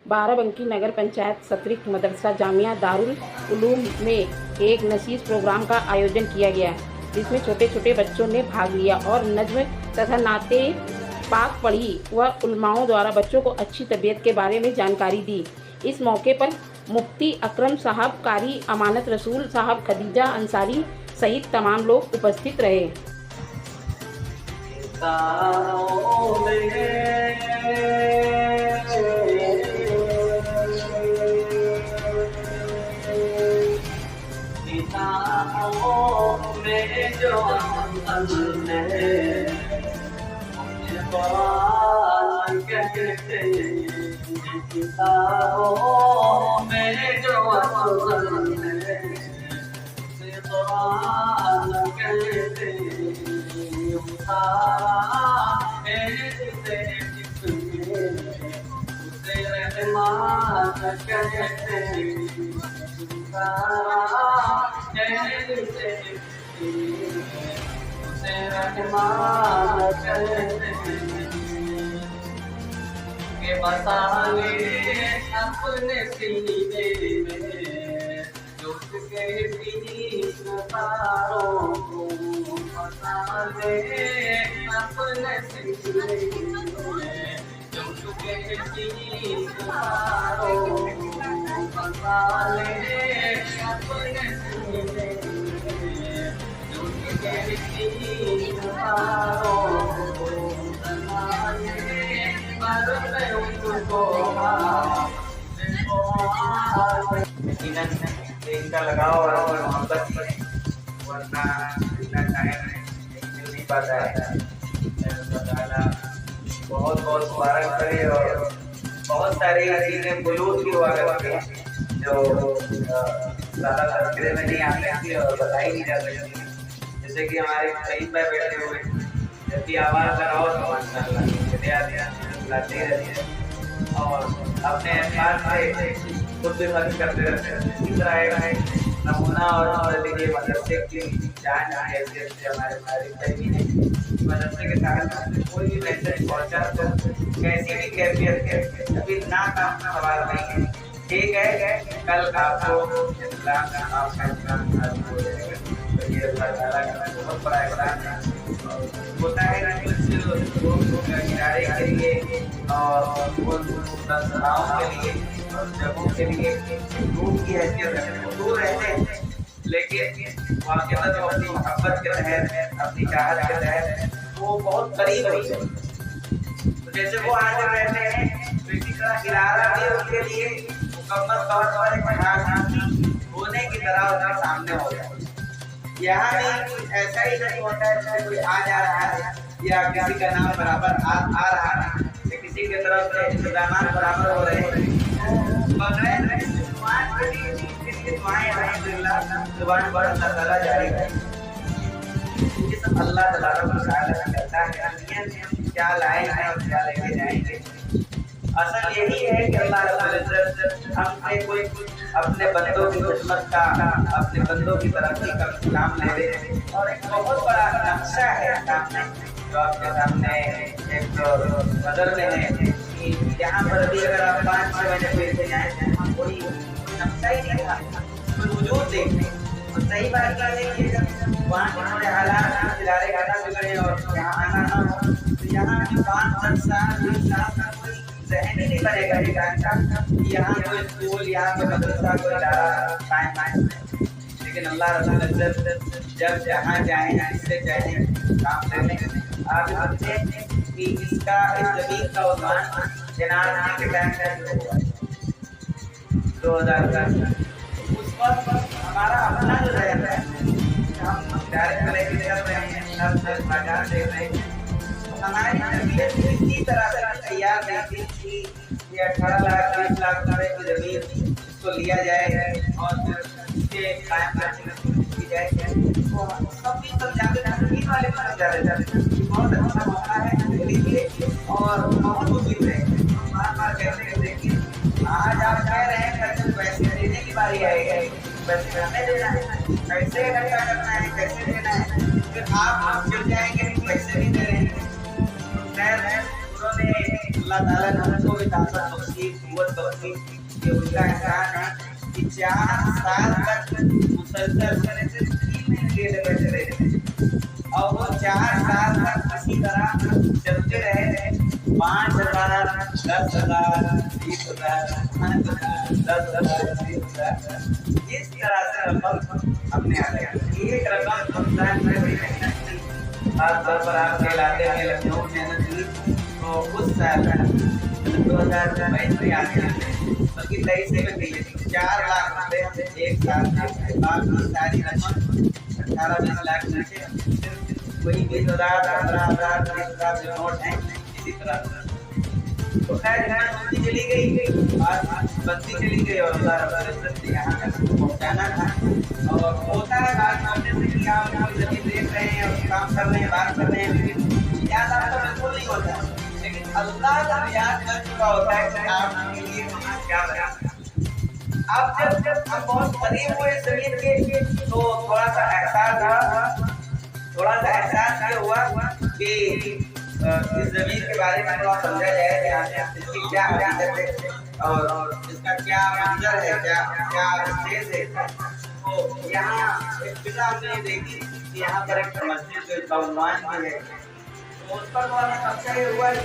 बाराबंकी नगर पंचायत सतरिक मदरसा जामिया दारुल उलूम में एक नशीस प्रोग्राम का आयोजन किया गया, जिसमें छोटे छोटे बच्चों ने भाग लिया और नज्म तथा नाते पाक पढ़ी व उलमाओं द्वारा बच्चों को अच्छी तबीयत के बारे में जानकारी दी। इस मौके पर मुफ्ती अकरम साहब, कारी अमानत रसूल साहब, खदीजा अंसारी सहित तमाम लोग उपस्थित रहे। के मसाले अपने सीने में जुट के बीच तारों को, मसाले अपने सीने में जुट के बीच तारों को, मसाले अपने सीने में जुट के बीच तारों को, इनका लगाव और मोहब्बत से वरना इतना टाइम मिल नहीं पाता है। बहुत बहुत मुबारक करे और बहुत सारी चीज़ें बुलूद की हुआ करती हैं जो ज़्यादा तस्करे में नहीं आ सकती और बताई नहीं जा सकती। जैसे कि हमारे शहीद भाई बैठे हुए, जब भी आवाज़ लगाओ तो माशाअल्लाह लाते रहते हैं और अपने एहसास से खुद भी मदद करते रहते हैं। इस तरह एक नमूना और देखिए मदरसे की जान हैसियत से हमारे तारीफ भाई ने मदरसे के साथ कोई भी मैसेज पहुँचा तो कैसी भी कैफियत है अभी ना काम का सवाल नहीं है। ठीक है, कल आपको इस्लाम का आपका हो जाएगा। तो ये अल्लाह ताला का बहुत बड़ा एहसान होता है कि कुछ लोग किनारे के लिए और उन संस्थाओं के लिए और जगहों के लिए दूर की हैसियत रखते हैं। दूर रहते हैं लेकिन वाक़ई तो अपनी मोहब्बत के तहत, अपनी चाहत के तहत वो बहुत करीब होते हैं। तो जैसे वो आगे रहते हैं तो इसी तरह इरादा भी उनके लिए मुकम्मल तौर पर एक खास होने की तरह उनके सामने हो जाए। यहाँ भी ऐसा ही नहीं होता है कि कोई आ जा रहा है या किसी का नाम बराबर आ रहा है या किसी की तरफ से इंतजाम बराबर हो रहे हैं। बगैर जुबान पर अल्लाह जारी है। ये सब अल्लाह तआला करता है कि क्या लाए हैं और क्या लेके जाएंगे। असल यही है कि अल्लाह हमसे कोई अपने बंदों की खिदमत का, अपने बंदों की तरक्की का काम ले रहे हैं और एक बहुत बड़ा नक्शा है सामने जो आपके सामने एक नजर में है कि यहाँ पर भी अगर आप 5-6 महीने फिर से जाएँ कोई नक्शा ही नहीं था, कोई वजूद देखने। और सही बात ये है कि वहाँ के थोड़े हालात इदारे घाटा बिगड़े और यहाँ आना ना हो तो यहाँ 5-10 साल 20 साल का कोई जहन ही नहीं बनेगा कि यहाँ कोई स्कूल, यहाँ कोई मदरसा, कोई इदारा कायम। लेकिन अल्लाह रसूल जब जहाँ जाए इससे चाहे काम करने आप समझे कि इसका इस जमीन का उद्यान जनाब के टाइम से शुरू हुआ 2010। उस वक्त हमारा अपना जो रहता है हम इदारे को लेकर चल रहे हैं, सब बाजार देख रहे हैं, हमारी तबीयत इसी तरह से तैयार नहीं थी कि 18 लाख 20 लाख रुपए की जमीन इसको लिया जाए और फिर इसके कायम करने की जाए। तो सब भी सब जाते जमीन वाले पर जाते बहुत अच्छा मौका है मेरे लिए और बहुत मुश्किल है। बार बार कहते हैं देखिए आज आप कह रहे हैं पैसे देने की बारी आएगी, पैसे हमें देना है, कैसे इकट्ठा करना है, कैसे देना है, फिर आप चल जाएंगे पैसे नहीं दे रहे हैं। खैर उन्होंने अल्लाह ताला ने हमको भी ताकत बख्शी, नबूवत बख्शी कि उनका एहसान है कि 4 साल तक मुसलसल से 3 महीने जेल में बैठे रहे और वो 4 साल तक इसी तरह चलते रहे 5,000, 10,000, 20,000, 5,000, 10,000, 20,000 इस तरह से रकम अपने आ गया। एक रकम संस्थान में बड़ी मेहनत की, खासतौर पर आपके इलाके में लखनऊ मेहनत की तो उस साल 2022 में आगे बल्कि 23 में गई 4 लाख रुपए एक साल में बाकी सारी रकम 18-20 लाख नीचे वही 20,000, 15,000, 20,000 जो नोट हैं इसी तरह तो खैर यहाँ बंदी चली गई आज बंदी चली गई और यहाँ तक पहुँचाना था और होता है बात करने से कि आप जमीन देख रहे हैं और काम कर रहे हैं बात कर रहे हैं याद आपका बिल्कुल नहीं होता लेकिन अल्लाह का याद कर चुका होता है कि आपके लिए वहाँ क्या बना। आप जब हम बहुत करीब हुए जमीन के तो थोड़ा सा एहसास हुआ कि इस जमीन के बारे में थोड़ा समझा जाए कि इसकी क्या हकीकत है और इसका क्या मंजर है क्या स्टेज है। तो यहाँ एक फिजा हमने देखी कि यहाँ पर एक मस्जिद बागवान भी है तो उस पर थोड़ा सबसे हुआ कि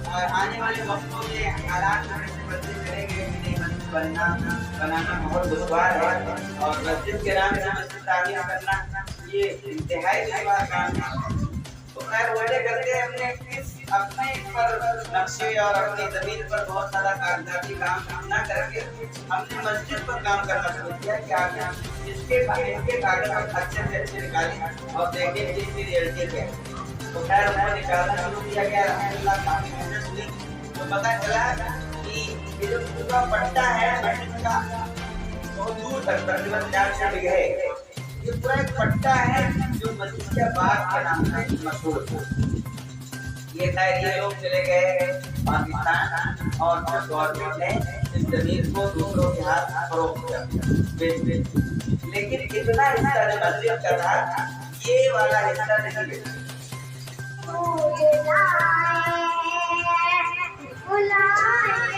आने वाले वक्तों में हालात मस्जिद करेंगे कि नहीं मस्जिद बनाना बहुत दुश्वार है और मस्जिद के नाम से मस्जिद तामीर करना ये इंतहाई दुश्वार काम है। तो खैर वजह करके हमने अपने पर नक्शे और अपनी जमीन पर बहुत सारा कागजाती काम न करके हमने मस्जिद पर काम करना शुरू किया कि आगे इसके कागज हम अच्छे से अच्छे निकालें और देखें कि इसकी रियलिटी क्या है। तो खैर हमने निकालना शुरू किया गया अल्हम्दुलिल्लाह काफी मेहनत हुई तो पता चला कि ये जो पूरा पट्टा है मस्जिद का बहुत दूर तक तकरीबन 400 बीघे है ये पूरा एक पट्टा है जो मस्जिद के बाग के नाम से मशहूर है। ये खैर ये लोग चले गए पाकिस्तान और फिर गवर्नमेंट ने इस जमीन को दूसरों के हाथ फरोख्त कर दिया लेकिन इतना हिस्सा जो मस्जिद का था ये वाला हिस्सा नहीं बेचा। बुलाए